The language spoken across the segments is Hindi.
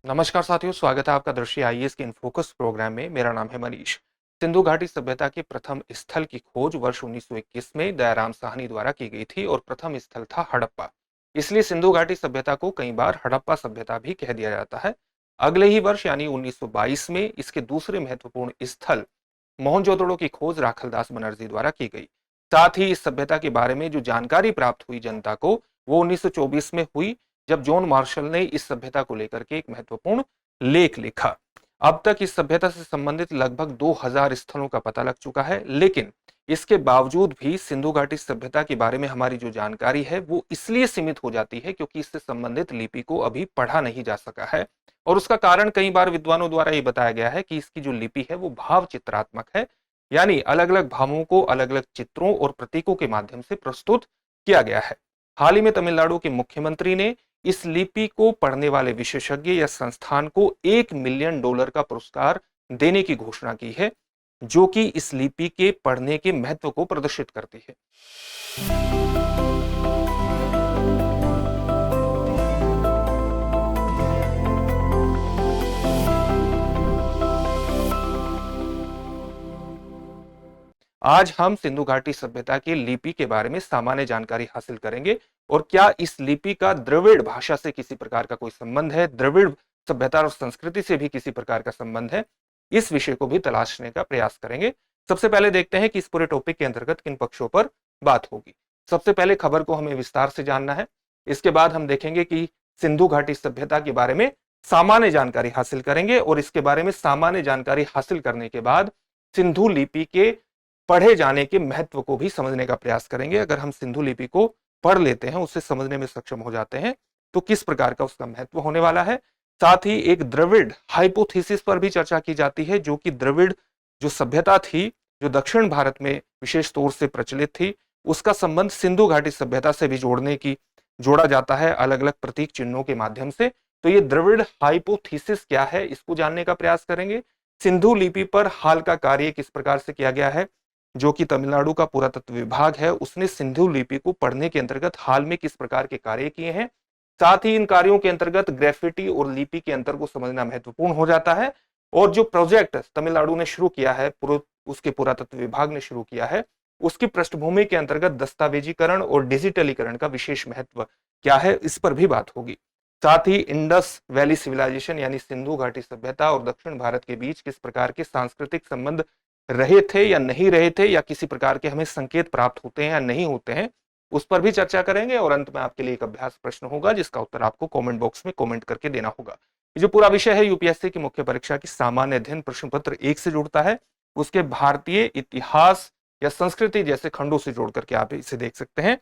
नमस्कार साथियों, स्वागत है आपका दृष्टि आईएएस के इन फोकस प्रोग्राम में। मेरा नाम है मनीष। सिंधु घाटी सभ्यता के प्रथम स्थल की खोज वर्ष 1921 में दयाराम साहनी द्वारा की गई थी और प्रथम स्थल था हड़प्पा। इसलिए सिंधु घाटी सभ्यता को कई बार हड़प्पा सभ्यता भी कह दिया जाता है। अगले ही वर्ष यानी 1922 में इसके दूसरे महत्वपूर्ण स्थल मोहनजोदड़ो की खोज राखलदास बनर्जी द्वारा की गई। साथ ही इस सभ्यता के बारे में जो जानकारी प्राप्त हुई जनता को, वो 1924 में हुई, जब जॉन मार्शल ने इस सभ्यता को लेकर के एक महत्वपूर्ण लेख लिखा। अब तक इस सभ्यता से संबंधित लगभग 2000 स्थलों का पता लग चुका है, लेकिन इसके बावजूद भी सिंधु घाटी सभ्यता के बारे में हमारी जो जानकारी है वो इसलिए सीमित हो जाती है क्योंकि इससे संबंधित लिपि को अभी पढ़ा नहीं जा सका है। और उसका कारण कई बार विद्वानों द्वारा ये बताया गया है कि इसकी जो लिपि है वो भाव चित्रात्मक है, यानी अलग अलग भावों को अलग अलग चित्रों और प्रतीकों के माध्यम से प्रस्तुत किया गया है। हाल ही में तमिलनाडु के मुख्यमंत्री ने इस लिपि को पढ़ने वाले विशेषज्ञ या संस्थान को $1 मिलियन का पुरस्कार देने की घोषणा की है, जो कि इस लिपि के पढ़ने के महत्व को प्रदर्शित करती है। आज हम सिंधु घाटी सभ्यता की लिपि के बारे में सामान्य जानकारी हासिल करेंगे और क्या इस लिपि का द्रविड़ भाषा से किसी प्रकार का कोई संबंध है, द्रविड़ सभ्यता और संस्कृति से भी किसी प्रकार का संबंध है, इस विषय को भी तलाशने का प्रयास करेंगे। सबसे पहले देखते हैं कि इस पूरे टॉपिक के अंतर्गत किन पक्षों पर बात होगी। सबसे पहले खबर को हमें विस्तार से जानना है। इसके बाद हम देखेंगे कि सिंधु घाटी सभ्यता के बारे में सामान्य जानकारी हासिल करेंगे और इसके बारे में सामान्य जानकारी हासिल करने के बाद सिंधु लिपि के पढ़े जाने के महत्व को भी समझने का प्रयास करेंगे। अगर हम सिंधु लिपि को पढ़ लेते हैं, उसे समझने में सक्षम हो जाते हैं, तो किस प्रकार का उसका महत्व होने वाला है। साथ ही एक द्रविड़ हाइपोथेसिस पर भी चर्चा की जाती है, जो कि द्रविड़ जो सभ्यता थी, जो दक्षिण भारत में विशेष तौर से प्रचलित थी, उसका संबंध सिंधु घाटी सभ्यता से भी जोड़ा जाता है अलग अलग प्रतीक चिन्हों के माध्यम से। तो ये द्रविड़ हाइपोथेसिस क्या है, इसको जानने का प्रयास करेंगे। सिंधु लिपि पर हाल का कार्य किस प्रकार से किया गया है, जो कि तमिलनाडु का पुरातत्व विभाग है, उसने सिंधु लिपि को पढ़ने के अंतर्गत हाल में किस प्रकार के कार्य किए हैं। साथ ही इन कार्यों के अंतर्गत ग्राफिटी और लिपि के अंतर को समझना महत्वपूर्ण हो जाता है। और जो प्रोजेक्ट तमिलनाडु ने शुरू किया है, उसके पुरातत्व विभाग ने शुरू किया है, उसकी पृष्ठभूमि के अंतर्गत दस्तावेजीकरण और डिजिटलीकरण का विशेष महत्व क्या है, इस पर भी बात होगी। साथ ही इंडस वैली सिविलाइजेशन यानी सिंधु घाटी सभ्यता और दक्षिण भारत के बीच किस प्रकार के सांस्कृतिक संबंध रहे थे या नहीं रहे थे, या किसी प्रकार के हमें संकेत प्राप्त होते हैं या नहीं होते हैं, उस पर भी चर्चा करेंगे। और अंत में आपके लिए एक अभ्यास प्रश्न होगा, जिसका उत्तर आपको कमेंट बॉक्स में कमेंट करके देना होगा। ये जो पूरा विषय है यूपीएससी की मुख्य परीक्षा की सामान्य अध्ययन प्रश्न पत्र 1 से जुड़ता है, उसके भारतीय इतिहास या संस्कृति जैसे खंडों से जोड़ करके आप इसे देख सकते हैं।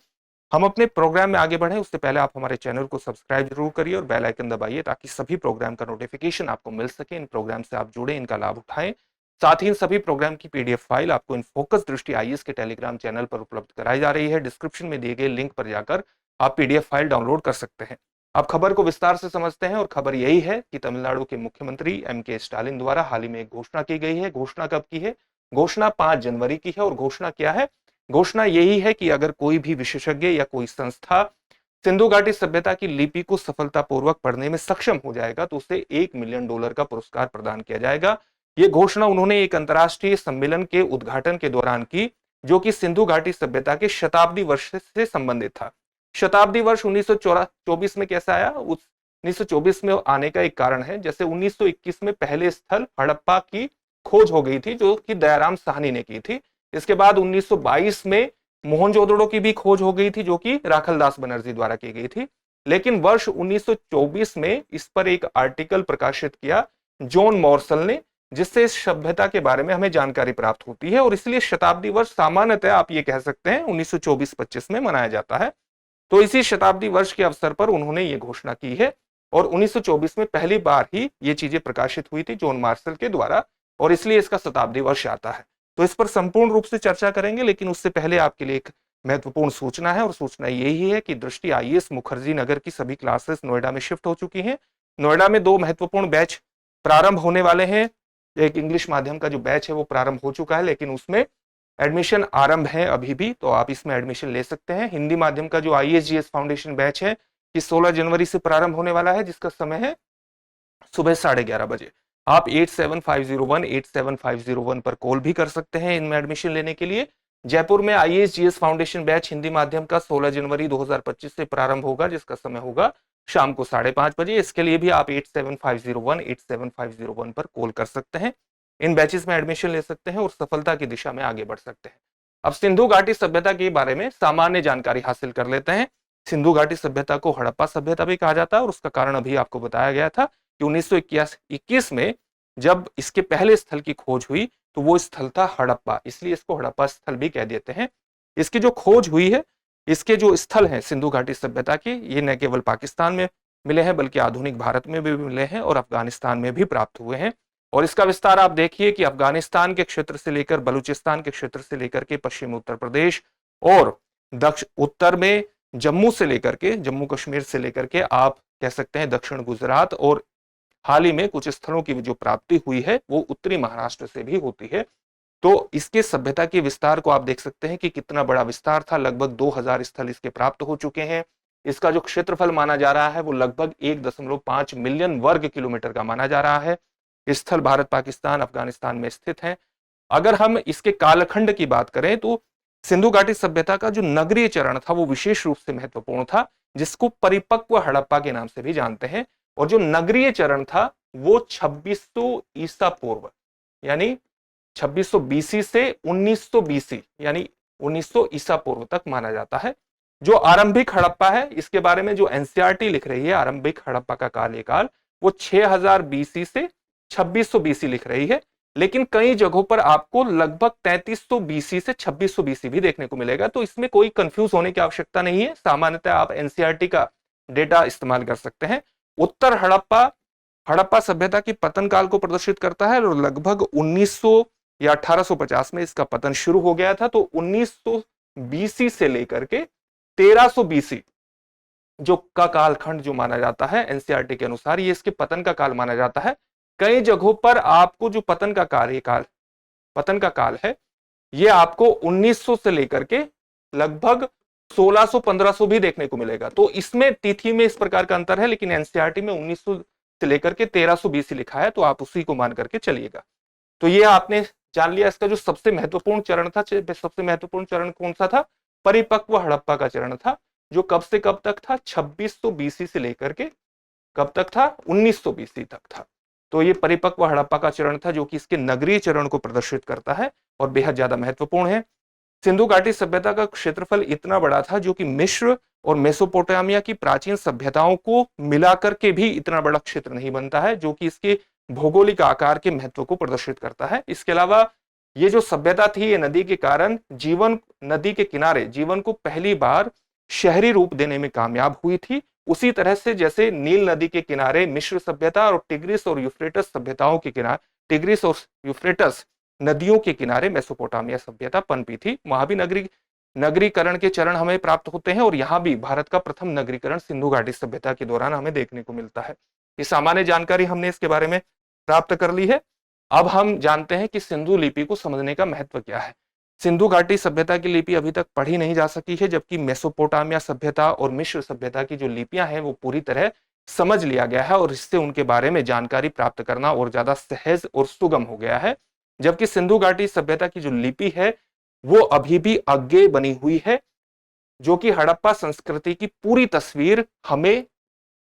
हम अपने प्रोग्राम में आगे बढ़े उससे पहले आप हमारे चैनल को सब्सक्राइब जरूर करिए और बेल आइकन दबाइए, ताकि सभी प्रोग्राम का नोटिफिकेशन आपको मिल सके। इन प्रोग्राम से आप जुड़े, इनका लाभ उठाएं। साथ ही इन सभी प्रोग्राम की पीडीएफ फाइल आपको इन फोकस दृष्टि आईएएस के टेलीग्राम चैनल पर उपलब्ध कराई जा रही है। डिस्क्रिप्शन में दिए गए लिंक पर जाकर आप पीडीएफ फाइल डाउनलोड कर सकते हैं। अब खबर को विस्तार से समझते हैं, और खबर यही है कि तमिलनाडु के मुख्यमंत्री एमके स्टालिन द्वारा हाल ही में एक घोषणा की गई है। घोषणा कब की है? घोषणा 5 जनवरी की है। और घोषणा क्या है? घोषणा यही है कि अगर कोई भी विशेषज्ञ या कोई संस्था सिंधु घाटी सभ्यता की लिपि को सफलतापूर्वक पढ़ने में सक्षम हो जाएगा, तो उसे $1 मिलियन का पुरस्कार प्रदान किया जाएगा। ये घोषणा उन्होंने एक अंतर्राष्ट्रीय सम्मेलन के उद्घाटन के दौरान की, जो कि सिंधु घाटी सभ्यता के शताब्दी वर्ष से संबंधित था। शताब्दी वर्ष 1924 में कैसा आया? उस 1924 में आने का एक कारण है, जैसे 1921 में पहले स्थल हड़प्पा की खोज हो गई थी, जो कि दयाराम साहनी ने की थी। इसके बाद 1922 में मोहनजोदड़ो की भी खोज हो गई थी, जो कि राखलदास बनर्जी द्वारा की गई थी। लेकिन वर्ष 1924 में इस पर एक आर्टिकल प्रकाशित किया जॉन मॉर्सल ने, जिससे इस सभ्यता के बारे में हमें जानकारी प्राप्त होती है। और इसलिए शताब्दी वर्ष सामान्यतः आप ये कह सकते हैं 1924-25 में मनाया जाता है। तो इसी शताब्दी वर्ष के अवसर पर उन्होंने ये घोषणा की है, और 1924 में पहली बार ही ये चीजें प्रकाशित हुई थी जॉन मार्शल के द्वारा, और इसलिए इसका शताब्दी वर्ष आता है। तो इस पर संपूर्ण रूप से चर्चा करेंगे, लेकिन उससे पहले आपके लिए एक महत्वपूर्ण सूचना है, और सूचना यही है कि दृष्टि आईएएस मुखर्जी नगर की सभी क्लासेस नोएडा में शिफ्ट हो चुकी हैं। नोएडा में 2 महत्वपूर्ण बैच प्रारंभ होने वाले हैं। एक इंग्लिश माध्यम का जो बैच है वो प्रारंभ हो चुका है, लेकिन उसमें एडमिशन आरंभ है अभी भी, तो आप इसमें एडमिशन ले सकते हैं। हिंदी माध्यम का जो आईएएस जीएस फाउंडेशन बैच है, कि 16 जनवरी से प्रारंभ होने वाला है, जिसका समय है सुबह 11:30 बजे। आप 8750187501 पर कॉल भी कर सकते हैं इनमें एडमिशन लेने के लिए। जयपुर में IAS GS foundation batch Hindi माध्यम का 16 जनवरी 2025 से प्रारंभ होगा, जिसका समय होगा शाम को 5:30 बजे। इसके लिए भी आप 8750187501 पर कॉल कर सकते हैं, इन बैचेस में एडमिशन ले सकते हैं और सफलता की दिशा में आगे बढ़ सकते हैं। अब सिंधु घाटी सभ्यता के बारे में सामान्य जानकारी हासिल कर लेते हैं। सिंधु घाटी सभ्यता को हड़प्पा सभ्यता भी कहा जाता है और उसका कारण अभी आपको बताया गया था कि 1921 में जब इसके पहले स्थल की खोज हुई तो वो स्थल था हड़प्पा, इसलिए इसको हड़प्पा स्थल भी कह देते हैं। इसकी जो खोज हुई है, इसके जो स्थल हैं सिंधु घाटी सभ्यता के, ये न केवल पाकिस्तान में मिले हैं बल्कि आधुनिक भारत में भी मिले हैं और अफगानिस्तान में भी प्राप्त हुए हैं। और इसका विस्तार आप देखिए कि अफगानिस्तान के क्षेत्र से लेकर बलूचिस्तान के क्षेत्र से लेकर के पश्चिम उत्तर प्रदेश और दक्षिण उत्तर में जम्मू से लेकर के, जम्मू कश्मीर से लेकर के आप कह सकते हैं दक्षिण गुजरात, और हाल ही में कुछ स्थलों की जो प्राप्ति हुई है वो उत्तरी महाराष्ट्र से भी होती है। तो इसके सभ्यता के विस्तार को आप देख सकते हैं कि कितना बड़ा विस्तार था। लगभग 2000 स्थल इसके प्राप्त हो चुके हैं। इसका जो क्षेत्रफल माना जा रहा है वो लगभग 1.5 मिलियन वर्ग किलोमीटर का माना जा रहा है। स्थल भारत, पाकिस्तान, अफगानिस्तान में स्थित है। अगर हम इसके कालखंड की बात करें तो सिंधु घाटी सभ्यता का जो नगरीय चरण था वो विशेष रूप से महत्वपूर्ण था, जिसको परिपक्व हड़प्पा के नाम से भी जानते हैं। और जो नगरीय चरण था वो 2600 ईसा पूर्व यानी 2600 बीसी से 1900 बीसी यानी 1900 ईसा पूर्व तक माना जाता है। जो आरंभिक हड़प्पा है, इसके बारे में जो एनसीईआरटी लिख रही है, आरंभिक हड़प्पा का कार्यकाल वो 6000 बीसी से 2600 बीसी लिख रही है। लेकिन कई जगहों पर आपको लगभग 3300 बीसी से 2600 बीसी भी देखने को मिलेगा। तो इसमें कोई कंफ्यूज होने की आवश्यकता नहीं है, सामान्यतः आप एनसीईआरटी का डेटा इस्तेमाल कर सकते हैं। उत्तर हड़प्पा सभ्यता की पतन काल को प्रदर्शित करता है और लगभग 1900 या 1850 में इसका पतन शुरू हो गया था। तो 1900 बीसी से लेकर के 1300 बीसी जो का कालखंड जो माना जाता है एनसीईआरटी के अनुसार, ये इसके पतन का काल माना जाता है। कई जगहों पर आपको जो पतन का काल है, ये आपको 1900 से लेकर के लगभग 1600-1500 भी देखने को मिलेगा। तो इसमें तिथि में इस प्रकार का अंतर है, लेकिन एनसीईआरटी में 1900 से लेकर के 1300 बीसी लिखा है, तो आप उसी को मान करके चलिएगा। तो ये आपने जान लिया। इसका जो सबसे महत्वपूर्ण चरण था, सबसे महत्वपूर्ण चरण कौन सा था? परिपक्व हड़प्पा का चरण था, जो कब से कब तक था? 2600 बीसी से लेकर के कब तक था? 1900 बीसी तक था। तो ये परिपक्व हड़प्पा का चरण था, जो कि इसके नगरीय चरण को प्रदर्शित करता है और बेहद ज्यादा महत्वपूर्ण है। सिंधु घाटी सभ्यता का क्षेत्रफल इतना बड़ा था, जो कि मिस्र और मेसोपोटामिया की प्राचीन सभ्यताओं को मिलाकर के भी इतना बड़ा क्षेत्र नहीं बनता है, जो कि इसके भौगोलिक आकार के महत्व को प्रदर्शित करता है। इसके अलावा ये जो सभ्यता थी, ये नदी के कारण नदी के किनारे जीवन को पहली बार शहरी रूप देने में कामयाब हुई थी। उसी तरह से जैसे नील नदी के किनारे मिस्र सभ्यता और टिग्रिस और यूफ्रेटस सभ्यताओं के किनारे, टिग्रिस और यूफ्रेटस नदियों के किनारे मेसोपोटामिया सभ्यता पनपी थी। वहां भी नगरीकरण के चरण हमें प्राप्त होते हैं और यहाँ भी भारत का प्रथम नगरीकरण सिंधु घाटी सभ्यता के दौरान हमें देखने को मिलता है। ये सामान्य जानकारी हमने इसके बारे में प्राप्त कर ली है। अब हम जानते हैं कि सिंधु लिपि को समझने का महत्व क्या है। सिंधु घाटी सभ्यता की लिपि अभी तक पढ़ी नहीं जा सकी है, जबकि मेसोपोटामिया सभ्यता और मिस्र सभ्यता की जो लिपियां हैं वो पूरी तरह समझ लिया गया है और इससे उनके बारे में जानकारी प्राप्त करना और ज्यादा सहज और सुगम हो गया है। जबकि सिंधु घाटी सभ्यता की जो लिपि है वो अभी भी अज्ञेय बनी हुई है, जो कि हड़प्पा संस्कृति की पूरी तस्वीर हमें,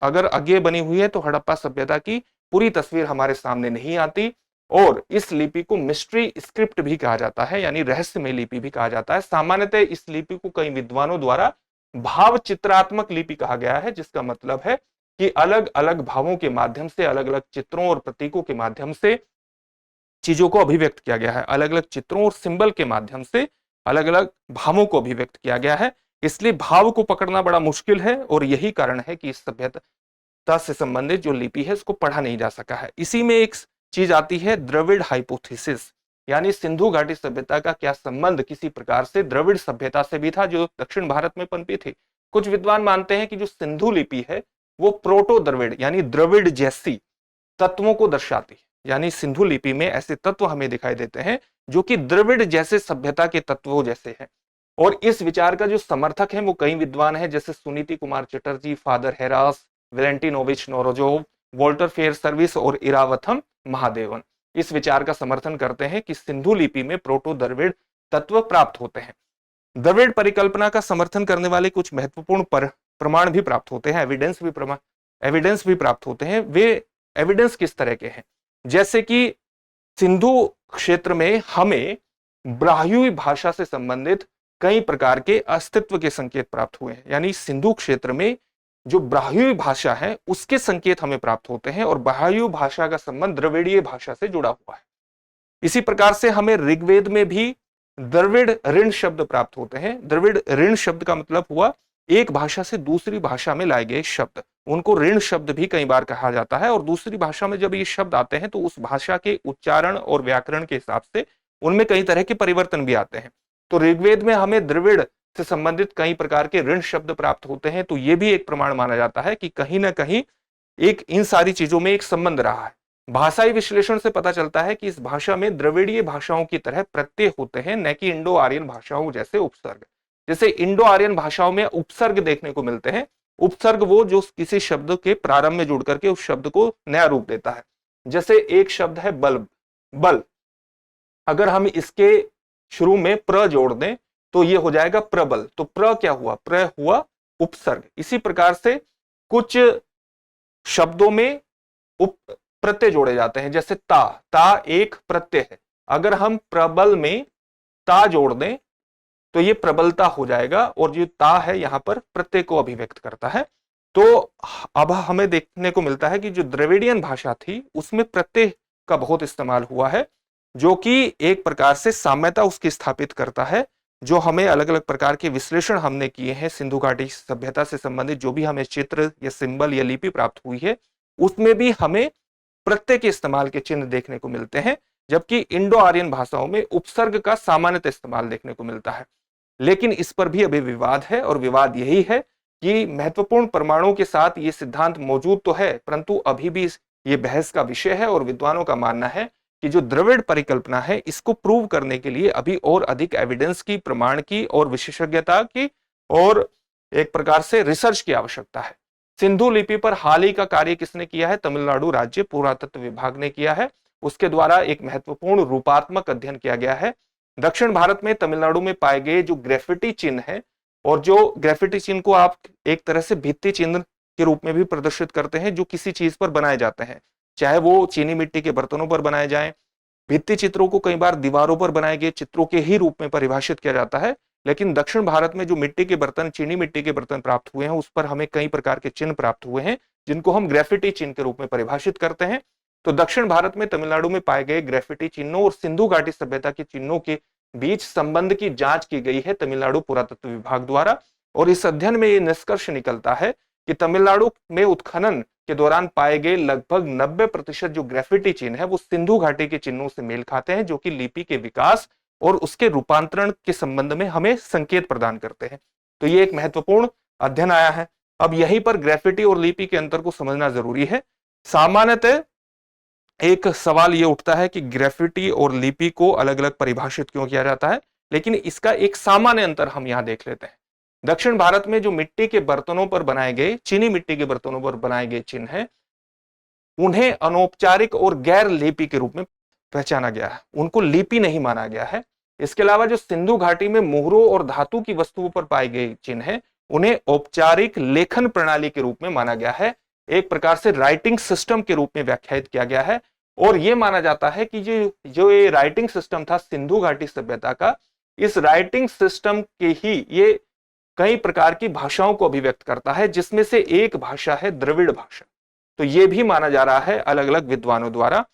अगर अज्ञेय बनी हुई है तो हड़प्पा सभ्यता की पूरी तस्वीर हमारे सामने नहीं आती। और इस लिपि को मिस्ट्री स्क्रिप्ट भी कहा जाता है, यानी रहस्यमय लिपि भी कहा जाता है। सामान्यतः इस लिपि को कई विद्वानों द्वारा भाव चित्रात्मक लिपि कहा गया है, जिसका मतलब है कि अलग अलग भावों के माध्यम से, अलग अलग चित्रों और प्रतीकों के माध्यम से चीजों को अभिव्यक्त किया गया है। अलग अलग चित्रों और सिंबल के माध्यम से अलग अलग भावों को अभिव्यक्त किया गया है। इसलिए भाव को पकड़ना बड़ा मुश्किल है और यही कारण है कि इस सभ्यता से संबंधित जो लिपि है उसको पढ़ा नहीं जा सका है। इसी में एक चीज आती है द्रविड़ हाइपोथेसिस, यानी सिंधु घाटी सभ्यता का क्या संबंध किसी प्रकार से द्रविड़ सभ्यता से भी था, जो दक्षिण भारत में पनपी थी। कुछ विद्वान मानते हैं कि जो सिंधु लिपि है वो प्रोटो द्रविड़ यानी द्रविड़ जैसी तत्वों को दर्शाती है। यानी सिंधु लिपि में ऐसे तत्व हमें दिखाई देते हैं जो कि द्रविड़ जैसे सभ्यता के तत्वों जैसे हैं। और इस विचार का जो समर्थक है वो कई विद्वान हैं, जैसे Suniti Kumar Chatterji, father Heras, Valentinovich Knorozov, Walter Fairservis और इरावथम महादेवन इस विचार का समर्थन करते हैं कि सिंधु लिपि में प्रोटो द्रविड़ तत्व प्राप्त होते हैं। द्रविड़ परिकल्पना का समर्थन करने वाले कुछ महत्वपूर्ण प्रमाण भी प्राप्त होते हैं, एविडेंस भी प्राप्त होते हैं। वे एविडेंस किस तरह के हैं? जैसे कि सिंधु क्षेत्र में हमें ब्राह्मी भाषा से संबंधित कई प्रकार के अस्तित्व के संकेत प्राप्त हुए हैं, यानी सिंधु क्षेत्र में जो ब्राह्मी भाषा है उसके संकेत हमें प्राप्त होते हैं और ब्राह्मी भाषा का संबंध द्रविड़ीय भाषा से जुड़ा हुआ है। इसी प्रकार से हमें ऋग्वेद में भी द्रविड़ ऋण शब्द प्राप्त होते हैं। द्रविड़ ऋण शब्द का मतलब हुआ एक भाषा से दूसरी भाषा में लाए गए शब्द, उनको ऋण शब्द भी कई बार कहा जाता है। और दूसरी भाषा में जब ये शब्द आते हैं तो उस भाषा के उच्चारण और व्याकरण के हिसाब से उनमें कई तरह के परिवर्तन भी आते हैं। तो ऋग्वेद में हमें द्रविड़ से संबंधित कई प्रकार के ऋण शब्द प्राप्त होते हैं। तो यह भी एक प्रमाण माना जाता है कि कहीं ना कहीं एक इन सारी चीजों में एक संबंध रहा है। भाषाई विश्लेषण से पता चलता है कि इस भाषा में द्रविड़ीय भाषाओं की तरह प्रत्यय होते हैं, न कि इंडो आर्यन भाषाओं जैसे उपसर्ग। जैसे इंडो आर्यन भाषाओं में उपसर्ग देखने को मिलते हैं। उपसर्ग वो जो किसी शब्द के प्रारंभ में जुड़ करके उस शब्द को नया रूप देता है। जैसे एक शब्द है बल्ब, बल, अगर हम इसके शुरू में प्र जोड़ दें तो ये हो जाएगा प्रबल। तो प्र क्या हुआ? प्र हुआ उपसर्ग। इसी प्रकार से कुछ शब्दों में उप प्रत्यय जोड़े जाते हैं, जैसे ता, ता एक प्रत्यय है, अगर हम प्रबल में ता जोड़ दें तो ये प्रबलता हो जाएगा और जो ता है यहां पर प्रत्यय को अभिव्यक्त करता है। तो अब हमें देखने को मिलता है कि जो द्रविड़ियन भाषा थी उसमें प्रत्यय का बहुत इस्तेमाल हुआ है, जो कि एक प्रकार से साम्यता उसकी स्थापित करता है। जो हमें अलग अलग प्रकार के विश्लेषण हमने किए हैं सिंधु घाटी सभ्यता से संबंधित, जो भी हमें चित्र या सिंबल या लिपि प्राप्त हुई है, उसमें भी हमें प्रत्यय के इस्तेमाल के चिन्ह देखने को मिलते हैं, जबकि इंडो आर्यन भाषाओं में उपसर्ग का सामान्यतः इस्तेमाल देखने को मिलता है। लेकिन इस पर भी अभी विवाद है, और विवाद यही है कि महत्वपूर्ण प्रमाणों के साथ ये सिद्धांत मौजूद तो है, परंतु अभी भी ये बहस का विषय है। और विद्वानों का मानना है कि जो द्रविड़ परिकल्पना है इसको प्रूव करने के लिए अभी और अधिक एविडेंस की, प्रमाण की और विशेषज्ञता की और एक प्रकार से रिसर्च की आवश्यकता है। सिंधु लिपि पर हाल ही का कार्य किसने किया है? तमिलनाडु राज्य पुरातत्व विभाग ने किया है। उसके द्वारा एक महत्वपूर्ण रूपात्मक अध्ययन किया गया है। दक्षिण भारत में तमिलनाडु में पाए गए जो ग्रेफिटी चिन्ह है, और जो ग्रेफिटी चिन्ह को आप एक तरह से भित्ति चिन्ह के रूप में भी प्रदर्शित करते हैं, जो किसी चीज पर बनाए जाते हैं, चाहे वो चीनी मिट्टी के बर्तनों पर बनाए जाएं। भित्ति चित्रों को कई बार दीवारों पर बनाए गए चित्रों के ही रूप में परिभाषित किया जाता है, लेकिन दक्षिण भारत में जो मिट्टी के बर्तन, चीनी मिट्टी के बर्तन प्राप्त हुए हैं, उस पर हमें कई प्रकार के चिन्ह प्राप्त हुए हैं, जिनको हम ग्रेफिटी चिन्ह के रूप में परिभाषित करते हैं। तो दक्षिण भारत में तमिलनाडु में पाए गए ग्रेफिटी चिन्हों और सिंधु घाटी सभ्यता के चिन्हों के बीच संबंध की जांच की गई है तमिलनाडु पुरातत्व विभाग द्वारा। और इस अध्ययन में यह निष्कर्ष निकलता है कि तमिलनाडु में उत्खनन के दौरान पाए गए लगभग 90% जो ग्रेफिटी चिन्ह है वो सिंधु घाटी के चिन्हों से मेल खाते हैं, जो कि लिपि के विकास और उसके रूपांतरण के संबंध में हमें संकेत प्रदान करते हैं। तो ये एक महत्वपूर्ण अध्ययन आया है। अब यहीं पर ग्रेफिटी और लिपि के अंतर को समझना जरूरी है। सामान्यतः एक सवाल यह उठता है कि ग्रेफिटी और लिपि को अलग अलग परिभाषित क्यों किया जाता है, लेकिन इसका एक सामान्य अंतर हम यहां देख लेते हैं। दक्षिण भारत में जो मिट्टी के बर्तनों पर बनाए गए, चीनी मिट्टी के बर्तनों पर बनाए गए चिन्ह हैं, उन्हें अनौपचारिक और गैर लिपि के रूप में पहचाना गया है, उनको लिपि नहीं माना गया है। इसके अलावा जो सिंधु घाटी में मोहरों और धातु की वस्तुओं पर पाए गए चिन्ह हैं, उन्हें औपचारिक लेखन प्रणाली के रूप में माना गया है, एक प्रकार से राइटिंग सिस्टम के रूप में व्याख्यायित किया गया है। और यह माना जाता है कि जो ये राइटिंग सिस्टम था सिंधु घाटी सभ्यता का, इस राइटिंग सिस्टम के ही ये कई प्रकार की भाषाओं को अभिव्यक्त करता है, जिसमें से एक भाषा है द्रविड़ भाषा। तो यह भी माना जा रहा है अलग अलग विद्वानों द्वारा।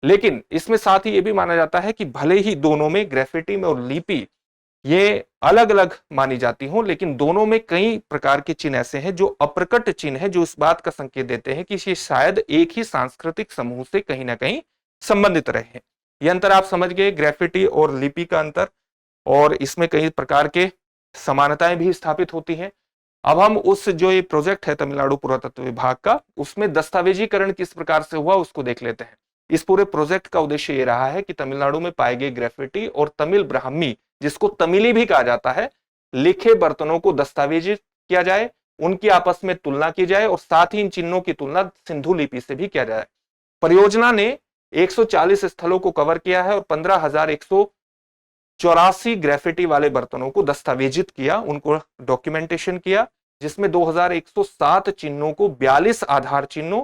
लेकिन इसमें साथ ही यह भी माना जाता है कि भले ही दोनों में, ग्रेफिटी में और लिपि, ये अलग अलग मानी जाती हों, लेकिन दोनों में कई प्रकार के चिन्ह ऐसे हैं जो अप्रकट चिन्ह है, जो इस बात का संकेत देते हैं कि ये शायद एक ही सांस्कृतिक समूह से कहीं ना कहीं संबंधित रहे हैं। यह अंतर आप समझ गए, ग्रेफिटी और लिपि का अंतर, और इसमें कई प्रकार के समानताएं भी स्थापित होती हैं। अब हम उस जो ये प्रोजेक्ट है तमिलनाडु पुरातत्व विभाग का, उसमें दस्तावेजीकरण किस प्रकार से हुआ उसको देख लेते हैं। इस पूरे प्रोजेक्ट का उद्देश्य ये रहा है कि तमिलनाडु में पाए गए ग्रेफिटी और तमिल ब्राह्मी, जिसको तमिली भी कहा जाता है, लिखे बर्तनों को दस्तावेजित किया जाए, उनकी आपस में तुलना की जाए और साथ ही इन चिन्हों की तुलना सिंधु लिपि से भी किया जाए। परियोजना ने 140 स्थलों को कवर किया है और 15,184 ग्रेफिटी वाले बर्तनों को दस्तावेजित किया, उनको डॉक्यूमेंटेशन किया, जिसमें 2107 चिन्हों को 42 आधार चिन्हों,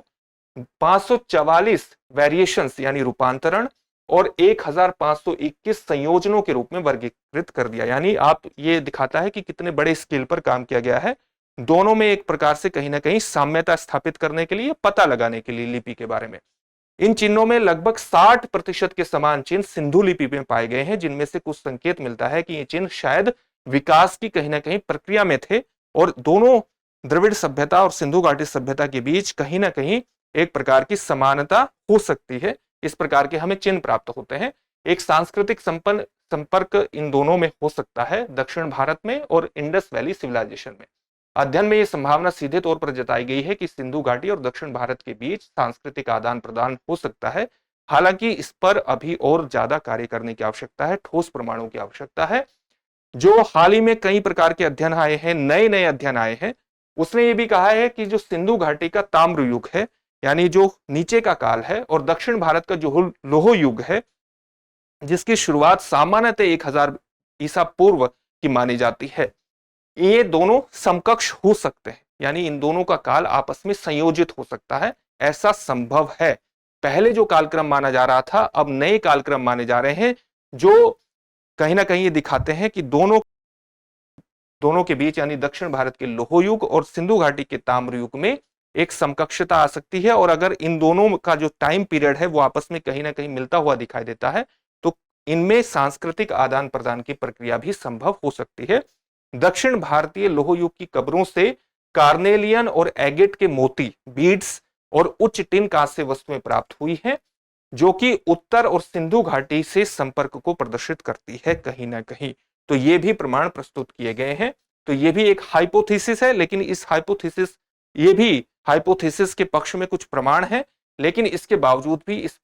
544 वेरिएशंस यानी रूपांतरण और 1521 संयोजनों के रूप में वर्गीकृत कर दिया। यानी आप ये दिखाता है कि कितने बड़े स्केल पर काम किया गया है, दोनों में एक प्रकार से कहीं ना कहीं साम्यता स्थापित करने के लिए, पता लगाने के लिए लिपि के बारे में। इन चिन्हों में लगभग 60% के समान चिन्ह सिंधु लिपि में पाए गए हैं, जिनमें से कुछ संकेत मिलता है कि ये चिन्ह शायद विकास की कहीं ना कहीं प्रक्रिया में थे और दोनों द्रविड़ सभ्यता और सिंधु घाटी सभ्यता के बीच कहीं ना कहीं एक प्रकार की समानता हो सकती है। इस प्रकार के हमें चिन्ह प्राप्त होते हैं। एक सांस्कृतिक संपर्क इन दोनों में हो सकता है, दक्षिण भारत में और इंडस वैली सिविलाइजेशन में। अध्ययन में यह संभावना सीधे तौर पर जताई गई है कि सिंधु घाटी और दक्षिण भारत के बीच सांस्कृतिक आदान प्रदान हो सकता है। हालांकि इस पर अभी और ज्यादा कार्य करने की आवश्यकता है, ठोस प्रमाणों की आवश्यकता है। जो हाल ही में कई प्रकार के अध्ययन आए हैं, नए नए अध्ययन आए हैं, उसने ये भी कहा है कि जो सिंधु घाटी का ताम्र युग है, यानी जो नीचे का काल है, और दक्षिण भारत का जो लोह युग है, जिसकी शुरुआत सामान्यतः 1000 ईसा पूर्व की मानी जाती है, ये दोनों समकक्ष हो सकते हैं, यानी इन दोनों का काल आपस में संयोजित हो सकता है, ऐसा संभव है। पहले जो कालक्रम माना जा रहा था, अब नए कालक्रम माने जा रहे हैं, जो कहीं ना कहीं ये दिखाते हैं कि दोनों के बीच, यानी दक्षिण भारत के लोह युग और सिंधु घाटी के ताम्र युग में एक समकक्षता आ सकती है। और अगर इन दोनों का जो टाइम पीरियड है वो आपस में कहीं ना कहीं मिलता हुआ दिखाई देता है, तो इनमें सांस्कृतिक आदान प्रदान की प्रक्रिया भी संभव हो सकती है। दक्षिण भारतीय लोह युग की कब्रों से कार्नेलियन और एगेट के मोती, बीड्स और उच्च टिन कांस्य वस्तुएं प्राप्त हुई हैं, जो कि उत्तर और सिंधु घाटी से संपर्क को प्रदर्शित करती है कहीं ना कहीं। तो ये भी प्रमाण प्रस्तुत किए गए हैं। तो ये भी एक हाइपोथेसिस है, लेकिन इस हाइपोथेसिस के पक्ष में कुछ प्रमाण है, लेकिन इसके बावजूद भी इस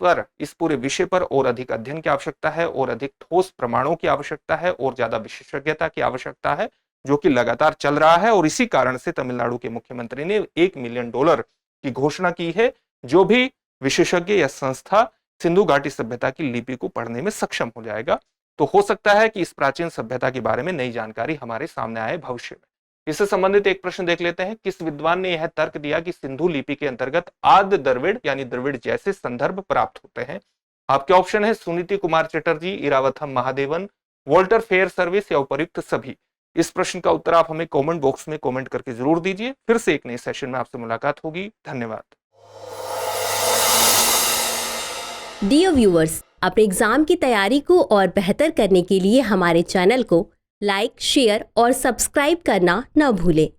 पूरे विषय पर और अधिक अध्ययन की आवश्यकता है, और अधिक ठोस प्रमाणों की आवश्यकता है, और ज्यादा विशेषज्ञता की आवश्यकता है, जो कि लगातार चल रहा है। और इसी कारण से तमिलनाडु के मुख्यमंत्री ने $1 मिलियन की घोषणा की है। जो भी विशेषज्ञ या संस्था सिंधु घाटी सभ्यता की लिपि को पढ़ने में सक्षम हो जाएगा, तो हो सकता है कि इस प्राचीन सभ्यता के बारे में नई जानकारी हमारे सामने आए भविष्य में। इससे संबंधित एक प्रश्न देख लेते हैं। किस विद्वान ने यह तर्क दिया कि सिंधु लिपि के अंतर्गत आद्य द्रविड़ यानी द्रविड़ जैसे संदर्भ प्राप्त होते हैं? आपके ऑप्शन है Suniti Kumar Chatterji, Iravatham Mahadevan, Walter Fairservis या उपर्युक्त सभी। इस प्रश्न का उत्तर आप हमें कमेंट बॉक्स में कमेंट करके जरूर दीजिए। फिर से एक नए सेशन में आपसे मुलाकात होगी। धन्यवाद। डियर व्यूअर्स, अपने एग्जाम की तैयारी को और बेहतर करने के लिए हमारे चैनल को लाइक, शेयर और सब्सक्राइब करना न भूलें।